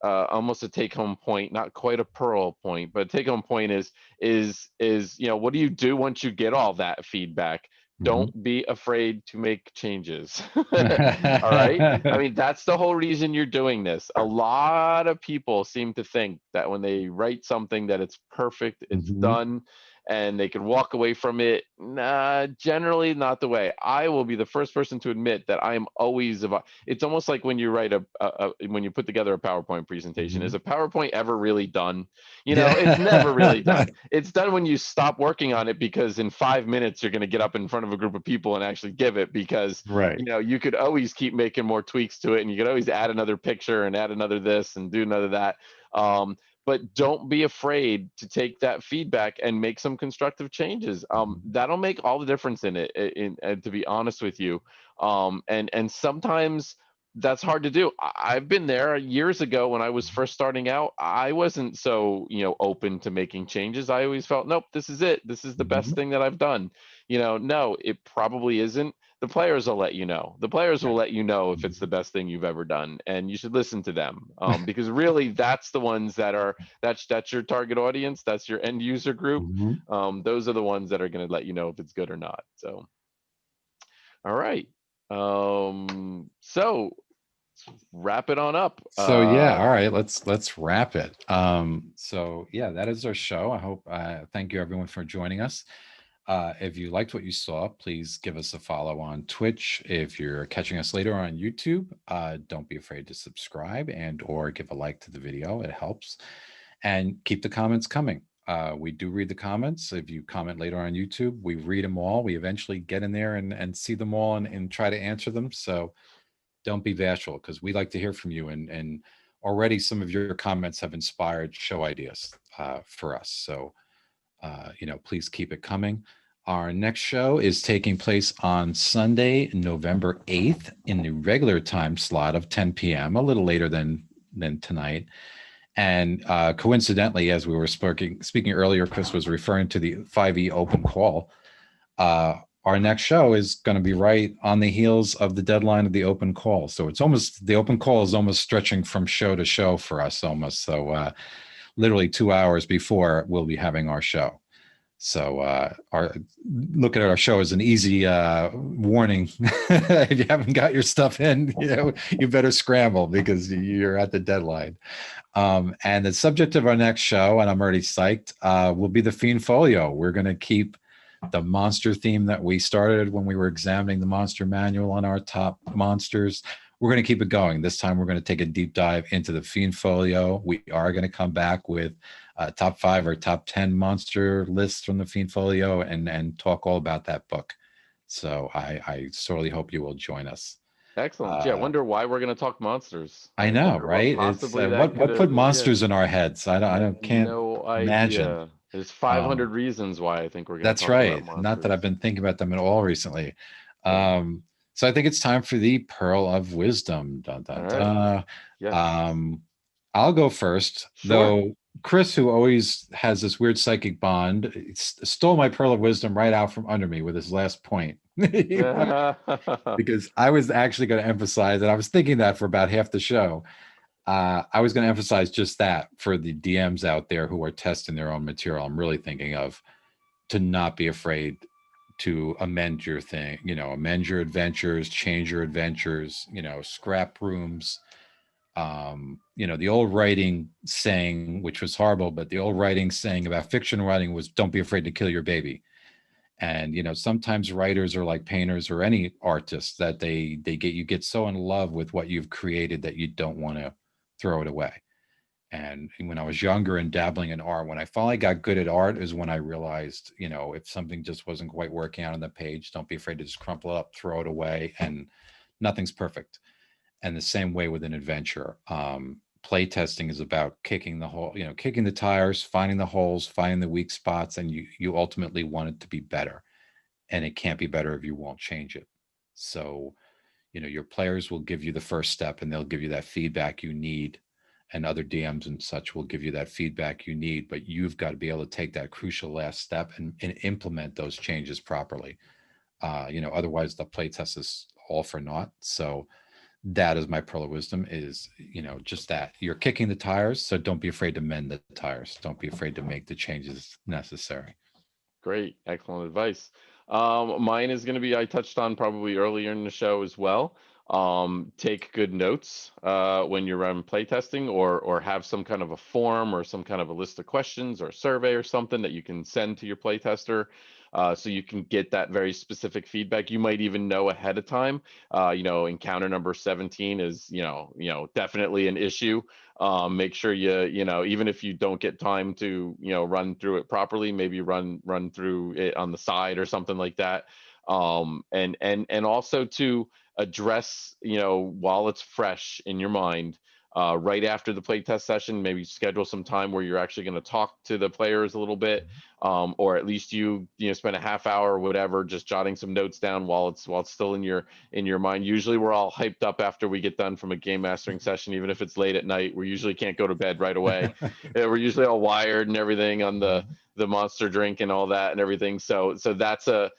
almost a take-home point, not quite a pearl point, but a take-home point is what do you do once you get all that feedback? Mhm. Don't be afraid to make changes. All right. I mean, that's the whole reason you're doing this. A lot of people seem to think that when they write something that it's perfect, it's Mhm. done, and they can walk away from it. Nah, generally not the way. I will be the first person to admit that I am always about. It's almost like when you write when you put together a PowerPoint presentation. Is Mhm. a PowerPoint ever really done? It's never really Yeah. done. It's done when you stop working on it, because in 5 minutes you're going to get up in front of a group of people and actually give it, because Right. you could always keep making more tweaks to it, and you could always add another picture and add another this and do another that. But don't be afraid to take that feedback and make some constructive changes. Mhm. That'll make all the difference in it, to be honest with you. And sometimes that's hard to do. I've been there years ago when I was Mhm. first starting out. I wasn't so, open to making changes. I always felt, nope, this is it. This is the best Mhm. thing that I've done. No, it probably isn't. The players will let you know. The players will Right. let you know if it's the Mhm. best thing you've ever done, and you should listen to them, because really that's the ones that's your target audience. That's your end user group. Mhm. Those are the ones that are going to let you know if it's good or not. So, all right. So wrap it on up. So yeah, all right, let's wrap it. So yeah, that is our show. I hope thank you everyone for joining us. If you liked what you saw, please give us a follow on Twitch. If you're catching us later on YouTube, don't be afraid to subscribe and or give a like to the video. It helps. And keep the comments coming. We do read the comments. If you comment later on YouTube, we read them all. We eventually get in there and see them all and try to answer them. So don't be bashful, because we like to hear from you. And already some of your comments have inspired show ideas for us. So please keep it coming. Our next show is taking place on Sunday, November 8th, in the regular time slot of 10 p.m., a little later than tonight. And coincidentally, as we were speaking earlier, Chris was referring to the 5e open call. Our next show is going to be right on the heels of the deadline of the open call. So it's almost, the open call is almost stretching from show to show for us almost. So literally 2 hours before we'll be having our show. So our looking at our show is an easy warning. If you haven't got your stuff in, you better scramble because you're at the deadline. And the subject of our next show, and I'm already psyched, will be the Fiend Folio. We're going to keep the monster theme that we started when we were examining the monster manual on our top monsters. We're going to keep it going. This time, we're going to take a deep dive into the Fiend Folio. We are going to come back with top 5 or top 10 monster lists from the Fiend Folio and talk all about that book. So I sorely hope you will join us. Excellent. Yeah, I Uh, wonder why we're going to talk monsters. I I know, wonder what right? It's possibly that could what put have. Yeah, monsters in our heads. I have Can't no imagine. idea. There's 500 Um, reasons why I think we're going to that's talk about right. Not that I've monsters. been thinking about them at all recently. Yeah. So I think it's time for the Pearl of Wisdom. Dun, All dun, right. dun. Yes. Um, I'll go first, Sure. though. Chris, who always has this weird psychic bond, stole my Pearl of Wisdom right out from under me with his last point. Because I was actually going to emphasize, and I was thinking that for about half the show. I was going to emphasize just that for the DMs out there who are testing their own material. I'm really thinking of to not be afraid to amend your thing, amend your adventures, change your adventures, scrap rooms. The old writing saying, which was horrible, but the old writing saying about fiction writing was don't be afraid to kill your baby. And sometimes writers are like painters or any artists that they get so in love with what you've created that you don't want to throw it away. And when I was younger and dabbling in art, when I finally got good at art is when I realized, if something just wasn't quite working out on the page, don't be afraid to just crumple it up, throw it away, and nothing's perfect. And the same way with an adventure. Playtesting is about kicking the hole, kicking the tires, finding the holes, finding the weak spots, and you ultimately want it to be better. And it can't be better if you won't change it. So your players will give you the first step and they'll give you that feedback you need, and other DMs and such will give you that feedback you need, but you've got to be able to take that crucial last step and implement those changes properly. Otherwise the playtest is all for naught. So that is my pearl of wisdom is, just that you're kicking the tires. So don't be afraid to mend the tires. Don't be afraid to make the changes necessary. Great, excellent advice. Mine is going to be, I touched on probably earlier in the show as well. Take good notes when you're playtesting, or have some kind of a form or some kind of a list of questions or survey or something that you can send to your playtester, so you can get that very specific feedback. You might even know ahead of time. Encounter number 17 is, definitely an issue. Make sure even if you don't get time to run through it properly, maybe run through it on the side or something like that. And also to address, while it's fresh in your mind, right after the playtest session, maybe schedule some time where you're actually going to talk to the players a little bit, or at least spend a half hour or whatever just jotting some notes down while it's still in your mind. Usually we're all hyped up after we get done from a game mastering session, even if it's late at night. We usually can't go to bed right away. We're usually all wired and everything on the monster drink and all that and everything. So that's that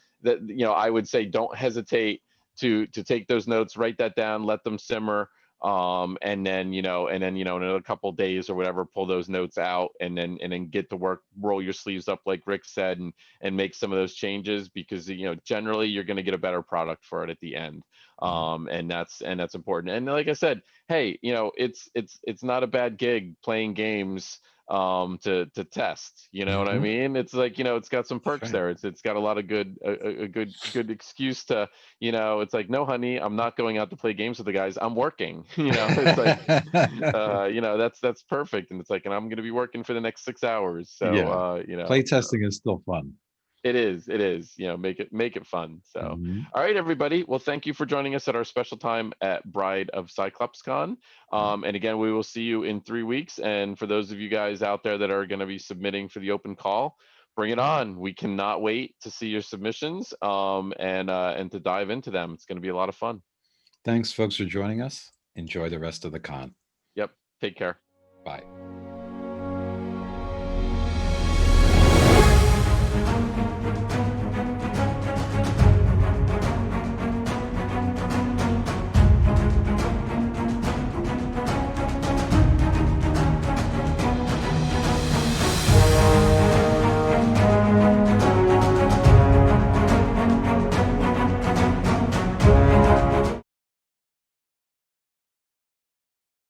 I would say don't hesitate to take those notes, write that down, let them simmer, and then in a couple days or whatever, pull those notes out, and then get to work, roll your sleeves up like Rick said, and make some of those changes, because generally you're going to get a better product for it at the end. And that's important. And like I said, hey, it's not a bad gig playing games to test. You know what I Mhm. mean? It's like, it's got some That's perks right. there. It's got a lot of good excuse to, it's like, no honey, I'm not going out to play games with the guys, I'm working. It's like, that's perfect. And it's like, and I'm going to be working for the next 6 hours. So Yeah. Play testing is still fun. it is, make it fun. So, Mhm. all right, everybody. Well, thank you for joining us at our special time at Bride of Cyclops Con. And again, we will see you in 3 weeks. And for those of you guys out there that are going to be submitting for the open call, bring it on. We cannot wait to see your submissions, and to dive into them. It's going to be a lot of fun. Thanks, folks, for joining us. Enjoy the rest of the con. Yep. Take care. Bye.